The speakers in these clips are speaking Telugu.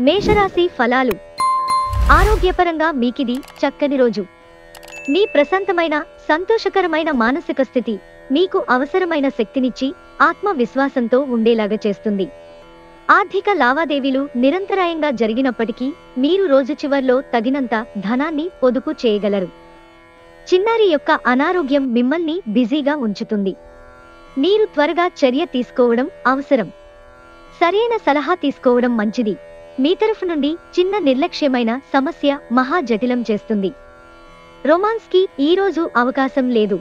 మేషరాశి ఫలాలు. ఆరోగ్యపరంగా మీకిది చక్కని రోజు. మీ ప్రశాంతమైన సంతోషకరమైన మానసిక స్థితి మీకు అవసరమైన శక్తినిచ్చి ఆత్మవిశ్వాసంతో ఉండేలాగా చేస్తుంది. ఆర్థిక లావాదేవీలు నిరంతరాయంగా జరిగినప్పటికీ మీరు రోజు చివర్లో తగినంత ధనాన్ని పొదుపు చేయగలరు. చిన్నారి యొక్క అనారోగ్యం మిమ్మల్ని బిజీగా ఉంచుతుంది. మీరు త్వరగా చర్య తీసుకోవడం అవసరం. సరైన సలహా తీసుకోవడం మంచిది. మీ తరఫు నుండి చిన్న నిర్లక్ష్యమైన సమస్య మహా జటిలం చేస్తుంది. రొమాన్స్ కి ఈ రోజు అవకాశం లేదు.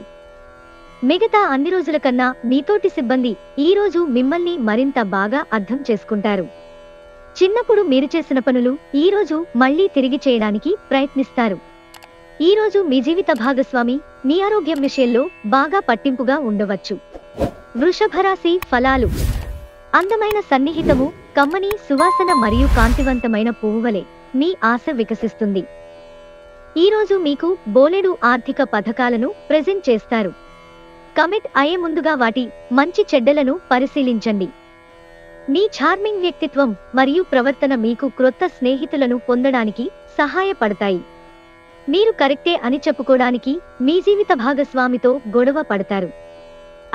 మిగతా అన్ని రోజుల కన్నా మీతోటి సిబ్బంది ఈ రోజు మిమ్మల్ని మరింత బాగా అర్థం చేసుకుంటారు. చిన్నప్పుడు మీరు చేసిన పనులు ఈ రోజు మళ్లీ తిరిగి చేయడానికి ప్రయత్నిస్తారు. ఈ రోజు మీ జీవిత భాగస్వామి మీ ఆరోగ్యం విషయంలో బాగా పట్టింపుగా ఉండవచ్చు. వృషభరాశి ఫలాలు. అందమైన సన్నిహితము, కమ్మని సువాసన మరియు కాంతివంతమైన పువ్వువలె మీ ఆశ వికసిస్తుంది. ఈ రోజు మీకు బోలెడు ఆర్థిక పథకాలను ప్రెజెంట్ చేస్తారు. కమిట్ అయ్యే ముందుగా వాటి మంచి చెడ్డలను పరిశీలించండి. మీ చార్మింగ్ వ్యక్తిత్వం మరియు ప్రవర్తన మీకు క్రొత్త స్నేహితులను పొందడానికి సహాయపడతాయి. మీరు కరెక్టే అని చెప్పుకోవడానికి మీ జీవిత భాగస్వామితో గొడవ పడతారు.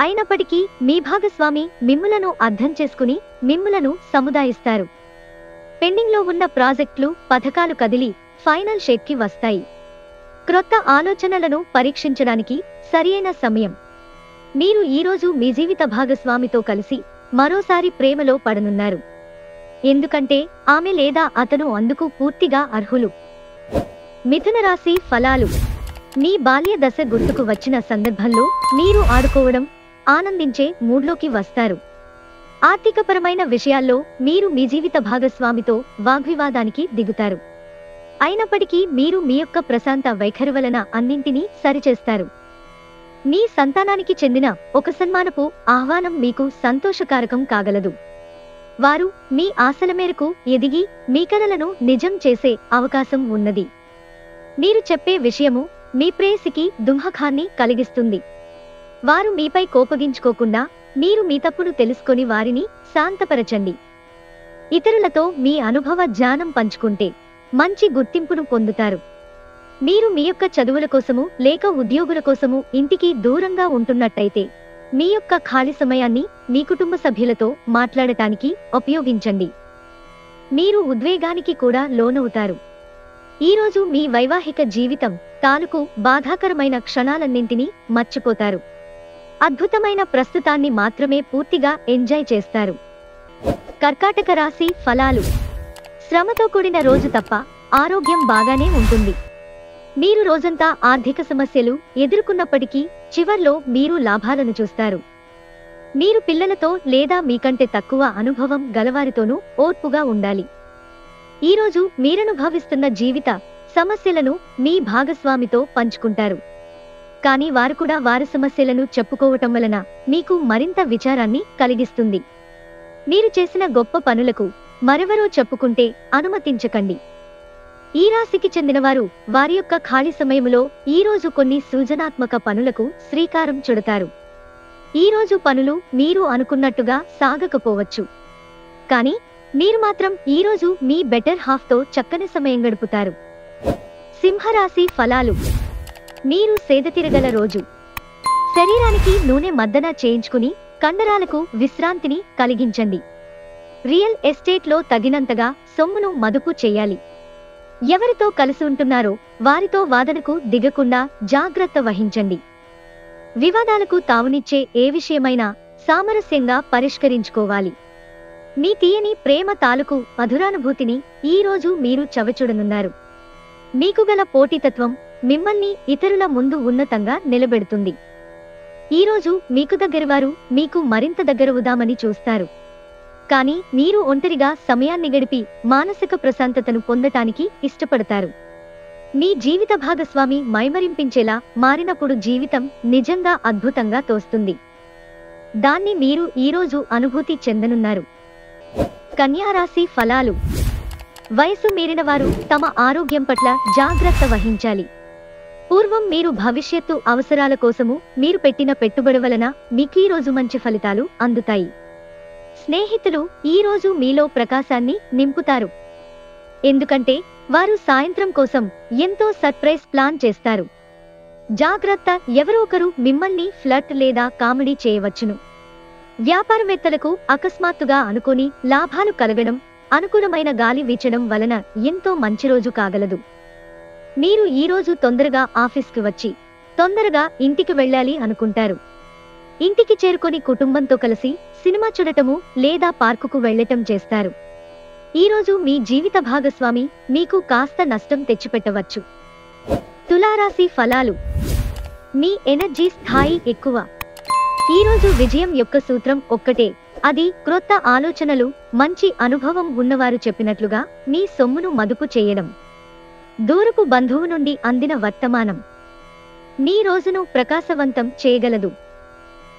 అయినప్పటికీ మీ భాగస్వామి మిమ్ములను అర్థం చేసుకుని మిమ్ములను సముదాయిస్తారు. పెండింగ్లో ఉన్న ప్రాజెక్టులు, పథకాలు కదిలి ఫైనల్ షేప్కి వస్తాయి. క్రొత్త ఆలోచనలను పరీక్షించడానికి సరియైన సమయం. మీరు ఈరోజు మీ జీవిత భాగస్వామితో కలిసి మరోసారి ప్రేమలో పడనున్నారు. ఎందుకంటే ఆమె లేదా అతను అందుకు పూర్తిగా అర్హులు. మిథున రాశి ఫలాలు. మీ బాల్య దశ గుర్తుకు వచ్చిన సందర్భంలో మీరు ఆడుకోవడం, ఆనందించే మూడ్లోకి వస్తారు. ఆర్థికపరమైన విషయాల్లో మీరు మీ జీవిత భాగస్వామితో వాగ్వివాదానికి దిగుతారు. అయినప్పటికీ మీరు మీ యొక్క ప్రశాంత వైఖరి వలన అన్నింటినీ సరిచేస్తారు. మీ సంతానానికి చెందిన ఒక సన్మానపు ఆహ్వానం మీకు సంతోషకారకం కాగలదు. వారు మీ ఆశల మేరకు ఎదిగి మీ కలలను నిజం చేసే అవకాశం ఉన్నది. మీరు చెప్పే విషయము మీ ప్రేయసికి దుఃఖాన్ని కలిగిస్తుంది. వారు మీపై కోపగించుకోకుండా మీరు మీ తప్పును తెలుసుకొని వారిని శాంతపరచండి. ఇతరులతో మీ అనుభవ జ్ఞానం పంచుకుంటే మంచి గుర్తింపును పొందుతారు. మీరు మీ యొక్క చదువుల కోసము లేక ఉద్యోగుల కోసము ఇంటికి దూరంగా ఉంటున్నట్టయితే మీ యొక్క ఖాళీ సమయాన్ని మీ కుటుంబ సభ్యులతో మాట్లాడటానికి ఉపయోగించండి. మీరు ఉద్వేగానికి కూడా లోనవుతారు. ఈరోజు మీ వైవాహిక జీవితం తాలూకు బాధాకరమైన క్షణాలన్నింటినీ మర్చిపోతారు. అద్భుతమైన ప్రస్తుతాన్ని మాత్రమే పూర్తిగా ఎంజాయ్ చేస్తారు. కర్కాటక రాశి ఫలాలు. శ్రమతో కూడిన రోజు తప్ప ఆరోగ్యం బాగానే ఉంటుంది. మీరు రోజంతా ఆర్థిక సమస్యలు ఎదుర్కొన్నప్పటికీ చివర్లో మీరు లాభాలను చూస్తారు. మీరు పిల్లలతో లేదా మీకంటే తక్కువ అనుభవం గలవారితోనూ ఓర్పుగా ఉండాలి. ఈరోజు మీరనుభవిస్తున్న జీవిత సమస్యలను మీ భాగస్వామితో పంచుకుంటారు. కానీ వారు కూడా వారి సమస్యలను చెప్పుకోవటం వలన మీకు మరింత విచారాన్ని కలిగిస్తుంది. మీరు చేసిన గొప్ప పనులకు మరెవరో చెప్పుకుంటే అనుమతించకండి. ఈ రాశికి చెందినవారు వారి యొక్క ఖాళీ సమయంలో ఈరోజు కొన్ని సృజనాత్మక పనులకు శ్రీకారం చుడతారు. ఈరోజు పనులు మీరు అనుకున్నట్టుగా సాగకపోవచ్చు. కానీ మీరు మాత్రం ఈరోజు మీ బెటర్ హాఫ్తో చక్కని సమయం గడుపుతారు. సింహరాశి ఫలాలు. మీరు సేదతీరగల రోజు. శరీరానికి నూనె మద్దన చేయించుకుని కండరాలకు విశ్రాంతిని కలిగించండి. రియల్ ఎస్టేట్లో తగినంతగా సొమ్మును మదుపు చేయాలి. ఎవరితో కలిసి ఉంటున్నారో వారితో వాదనకు దిగకుండా జాగ్రత్త వహించండి. వివాదాలకు తావునిచ్చే ఏ విషయమైనా సామరస్యంగా పరిష్కరించుకోవాలి. మీ తీయని ప్రేమ తాలూకు మధురానుభూతిని ఈరోజు మీరు చవిచూడనున్నారు. మీకు గల పోటీతత్వం మిమ్మల్ని ఇతరుల ముందు ఉన్నతంగా నిలబెడుతుంది. ఈరోజు మీకు దగ్గరవారు మీకు మరింత దగ్గరవుదామని చూస్తారు. కానీ మీరు ఒంటరిగా సమయాన్ని గడిపి మానసిక ప్రశాంతతను పొందటానికి ఇష్టపడతారు. మీ జీవిత భాగస్వామి మైమరింపించేలా మారినప్పుడు జీవితం నిజంగా అద్భుతంగా తోస్తుంది. దాన్ని మీరు ఈరోజు అనుభూతి చెందనున్నారు. కన్యారాశి ఫలాలు. వయసు మీరిన వారు తమ ఆరోగ్యం పట్ల జాగ్రత్త వహించాలి. పూర్వం మీరు భవిష్యత్తు అవసరాల కోసము మీరు పెట్టిన పెట్టుబడి వలన మీకు ఈ రోజు మంచి ఫలితాలు అందుతాయి. స్నేహితులు ఈ రోజు మీలో ప్రకాశాన్ని నింపుతారు. ఎందుకంటే వారు సాయంత్రం కోసం ఎంతో సర్ప్రైజ్ ప్లాన్ చేస్తారు. జాగ్రత్త, ఎవరో ఒకరు మిమ్మల్ని ఫ్లర్ట్ లేదా కామెడీ చేయవచ్చును. వ్యాపారవేత్తలకు అకస్మాత్తుగా అనుకోని లాభాలు కలగడం, అనుకూలమైన గాలి వీచడం వలన ఎంతో మంచి రోజు కాగలదు. మీరు ఈరోజు తొందరగా ఆఫీస్కి వచ్చి తొందరగా ఇంటికి వెళ్ళాలి అనుకుంటారు. ఇంటికి చేరుకొని కుటుంబంతో కలిసి సినిమా చూడటము లేదా పార్కుకు వెళ్లటం చేస్తారు. ఈరోజు మీ జీవిత భాగస్వామి మీకు కాస్త నష్టం తెచ్చిపెట్టవచ్చు. తులారాశి ఫలాలు. మీ ఎనర్జీ స్థాయి ఎక్కువ. ఈరోజు విజయం యొక్క సూత్రం ఒక్కటే, అది క్రొత్త ఆలోచనలు, మంచి అనుభవం ఉన్నవారు చెప్పినట్లుగా మీ సొమ్మును మదుపు చేయడం. దూరపు బంధువు నుండి అందిన వర్తమానం మీ రోజును ప్రకాశవంతం చేయగలదు.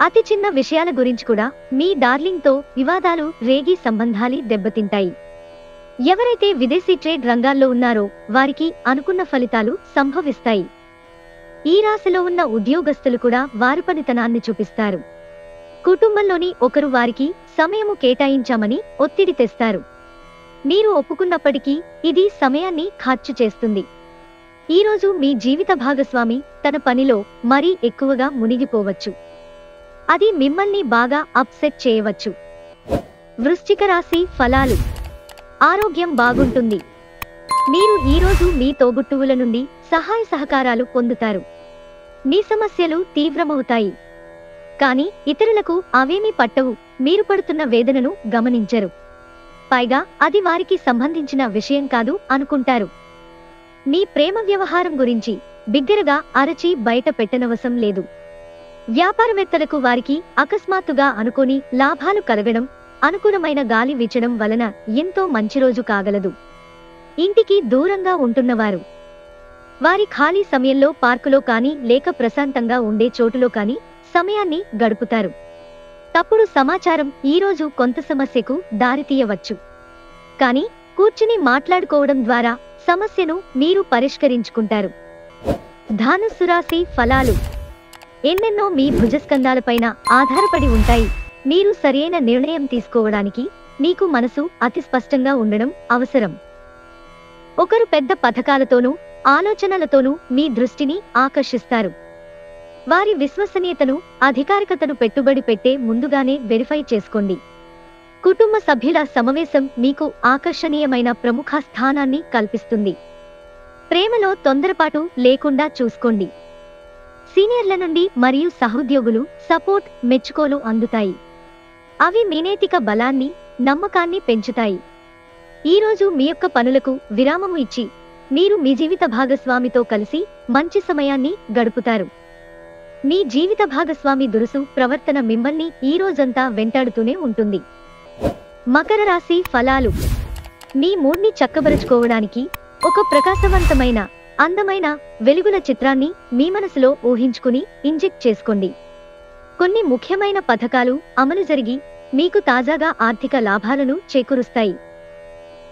అతి చిన్న విషయాల గురించి కూడా మీ డార్లింగ్తో వివాదాలు రేగి సంబంధాలు దెబ్బతింటాయి. ఎవరైతే విదేశీ ట్రేడ్ రంగాల్లో ఉన్నారో వారికి అనుకున్న ఫలితాలు సంభవిస్తాయి. ఈ రాశిలో ఉన్న ఉద్యోగస్తులు కూడా వారి పనితనాన్ని చూపిస్తారు. కుటుంబంలోని ఒకరు వారికి సమయము కేటాయించామని ఒత్తిడి తెస్తారు. మీరు ఒప్పుకున్నప్పటికీ ఇది సమయాన్ని ఖర్చు చేస్తుంది. ఈరోజు మీ జీవిత భాగస్వామి తన పనిలో మరీ ఎక్కువగా మునిగిపోవచ్చు. అది మిమ్మల్ని బాగా అప్సెట్ చేయవచ్చు. వృశ్చిక రాశి ఫలాలు. ఆరోగ్యం బాగుంటుంది. మీరు ఈరోజు మీ తోబుట్టువుల నుండి సహాయ సహకారాలు పొందుతారు. మీ సమస్యలు తీవ్రమవుతాయి, కానీ ఇతరులకు అవేమీ పట్టవు. మీరు పడుతున్న వేదనను గమనించరు. పైగా అది వారికి సంబంధించిన విషయం కాదు అనుకుంటారు. మీ ప్రేమ వ్యవహారం గురించి బిగ్గరగా అరచి బయట పెట్టనవసరం లేదు. వ్యాపారవేత్తలకు వారికి అకస్మాత్తుగా అనుకోని లాభాలు కలగడం, అనుకూలమైన గాలి వీచడం వలన ఎంతో మంచి రోజు కాగలదు. ఇంటికి దూరంగా ఉంటున్నవారు వారి ఖాళీ సమయంలో పార్కులో కానీ లేక ప్రశాంతంగా ఉండే చోటులో కానీ సమయాన్ని గడుపుతారు. తప్పుడు సమాచారం ఈరోజు కొంత సమస్యకు దారితీయవచ్చు, కానీ కూర్చుని మాట్లాడుకోవడం ద్వారా సమస్యను మీరు పరిష్కరించుకుంటారు. ధనుస్సు రాశి ఫలాలు. ఎన్నెన్నో మీ భుజస్కంధాలపైన ఆధారపడి ఉంటాయి. మీరు సరైన నిర్ణయం తీసుకోవడానికి మీకు మనసు అతి స్పష్టంగా ఉండడం అవసరం. ఒకరు పెద్ద పథకాలతోనూ ఆలోచనలతోనూ మీ దృష్టిని ఆకర్షిస్తారు. వారి విశ్వసనీయతను, అధికారికతను పెట్టుబడి పెట్టే ముందుగానే వెరిఫై చేసుకోండి. కుటుంబ సభ్యుల సమావేశం మీకు ఆకర్షణీయమైన ప్రముఖ స్థానాన్ని కల్పిస్తుంది. ప్రేమలో తొందరపాటు లేకుండా చూసుకోండి. సీనియర్ల నుండి మరియు సహోద్యోగులు సపోర్ట్, మెచ్చుకోలు అందుతాయి. అవి మీ నైతిక బలాన్ని, నమ్మకాన్ని పెంచుతాయి. ఈరోజు మీ యొక్క పనులకు విరామము ఇచ్చి మీరు మీ జీవిత భాగస్వామితో కలిసి మంచి సమయాన్ని గడుపుతారు. మీ జీవిత భాగస్వామి దురుసు ప్రవర్తన మిమ్మల్ని ఈ రోజంతా వెంటాడుతూనే ఉంటుంది. మకర రాశి ఫలాలు. మీ మూడ్ని చక్కబరుచుకోవడానికి ఒక ప్రకాశవంతమైన, అందమైన వెలుగుల చిత్రాన్ని మీ మనసులో ఊహించుకుని ఇంజెక్ట్ చేసుకోండి. కొన్ని ముఖ్యమైన పథకాలు అమలు జరిగి మీకు తాజాగా ఆర్థిక లాభాలను చేకూరుస్తాయి.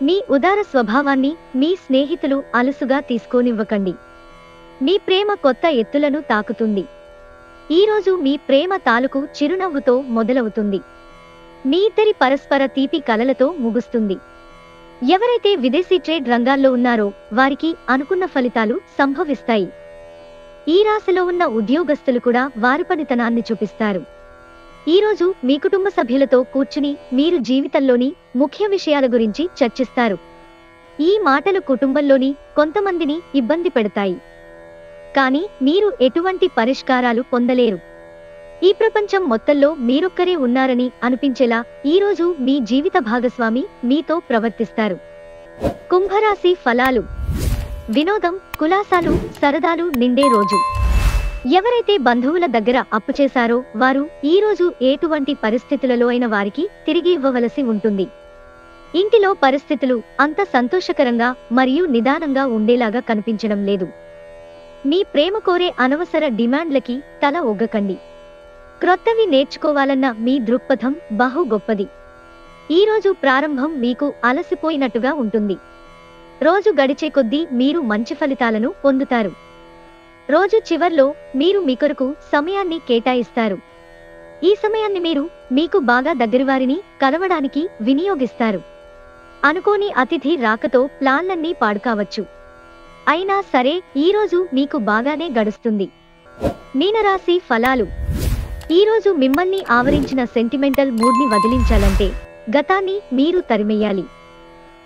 మీ ఉదార స్వభావాన్ని మీ స్నేహితులు అలుసుగా తీసుకోనివ్వకండి. మీ ప్రేమ కొత్త ఎత్తులను తాకుతుంది. ఈరోజు మీ ప్రేమ తాలూకు చిరునవ్వుతో మొదలవుతుంది. మీ ఇద్దరి పరస్పర తీపి కలలతో ముగుస్తుంది. ఎవరైతే విదేశీ ట్రేడ్ రంగాల్లో ఉన్నారో వారికి అనుకున్న ఫలితాలు సంభవిస్తాయి. ఈ రాశిలో ఉన్న ఉద్యోగస్తులు కూడా వారి పనితనాన్ని చూపిస్తారు. ఈరోజు మీ కుటుంబ సభ్యులతో కూర్చుని మీరు జీవితంలోని ముఖ్య విషయాల గురించి చర్చిస్తారు. ఈ మాటలు కుటుంబంలోని కొంతమందిని ఇబ్బంది పెడతాయి, కానీ మీరు ఎటువంటి పరిష్కారాలు పొందలేరు. ఈ ప్రపంచం మొత్తంలో మీరొక్కరే ఉన్నారని అనిపించేలా ఈరోజు మీ జీవిత భాగస్వామి మీతో ప్రవర్తిస్తారు. కుంభరాశి ఫలాలు. వినోదం, కులాసాలు, సరదాలు నిండే రోజు. ఎవరైతే బంధువుల దగ్గర అప్పు చేశారో వారు ఈరోజు ఎటువంటి పరిస్థితులలో అయిన వారికి తిరిగి ఇవ్వవలసి ఉంటుంది. ఇంటిలో పరిస్థితులు అంత సంతోషకరంగా మరియు నిదానంగా ఉండేలాగా కనిపించడం లేదు. మీ ప్రేమ కోరే అనవసర డిమాండ్లకి తల ఒగ్గకండి. క్రొత్తవి నేర్చుకోవాలన్న మీ దృక్పథం బహు గొప్పది. ఈరోజు ప్రారంభం మీకు అలసిపోయినట్టుగా ఉంటుంది. రోజు గడిచే కొద్దీ మీరు మంచి ఫలితాలను పొందుతారు. రోజు చివర్లో మీరు మీ కొరకు సమయాన్ని కేటాయిస్తారు. ఈ సమయాన్ని మీరు మీకు బాగా దగ్గరవారిని కలవడానికి వినియోగిస్తారు. అనుకోని అతిథి రాకతో ప్లాన్లన్నీ పాడుకావచ్చు. అయినా సరే ఈరోజు మీకు బాగానే గడుస్తుంది. మీనరాశి ఫలాలు. ఈరోజు మిమ్మల్ని ఆవరించిన సెంటిమెంటల్ మూడ్ని వదిలించాలంటే గతాన్ని మీరు తరిమెయ్యాలి.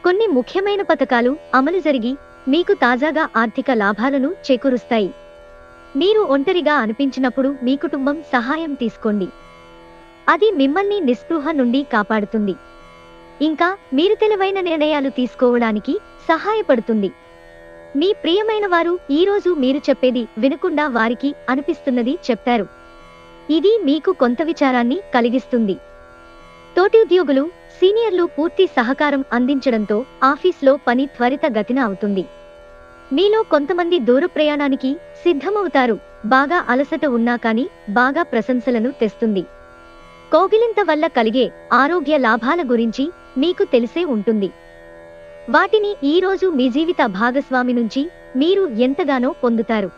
కొన్ని ముఖ్యమైన పథకాలు అమలు జరిగి మీకు తాజాగా ఆర్థిక లాభాలను చేకూరుస్తాయి. మీరు ఒంటరిగా అనిపించినప్పుడు మీ కుటుంబం సహాయం తీసుకోండి. అది మిమ్మల్ని నిస్పృహ నుండి కాపాడుతుంది. ఇంకా మీరు తెలివైన నిర్ణయాలు తీసుకోవడానికి సహాయపడుతుంది. మీ ప్రియమైన వారు ఈరోజు మీరు చెప్పేది వినకుండా వారికి అనిపిస్తున్నది చెప్తారు. ఇది మీకు కొంత విచారాన్ని కలిగిస్తుంది. తోటి ఉద్యోగులు, సీనియర్లు పూర్తి సహకారం అందించడంతో ఆఫీస్లో పని త్వరితగతిన అవుతుంది. మీలో కొంతమంది దూర ప్రయాణానికి సిద్ధమవుతారు. బాగా అలసట ఉన్నా కానీ బాగా ప్రశంసలను తెస్తుంది. కౌగిలింత వల్ల కలిగే ఆరోగ్య లాభాల గురించి మీకు తెలిసే ఉంటుంది. వాటిని ఈరోజు మీ జీవిత భాగస్వామి నుంచి మీరు ఎంతగానో పొందుతారు.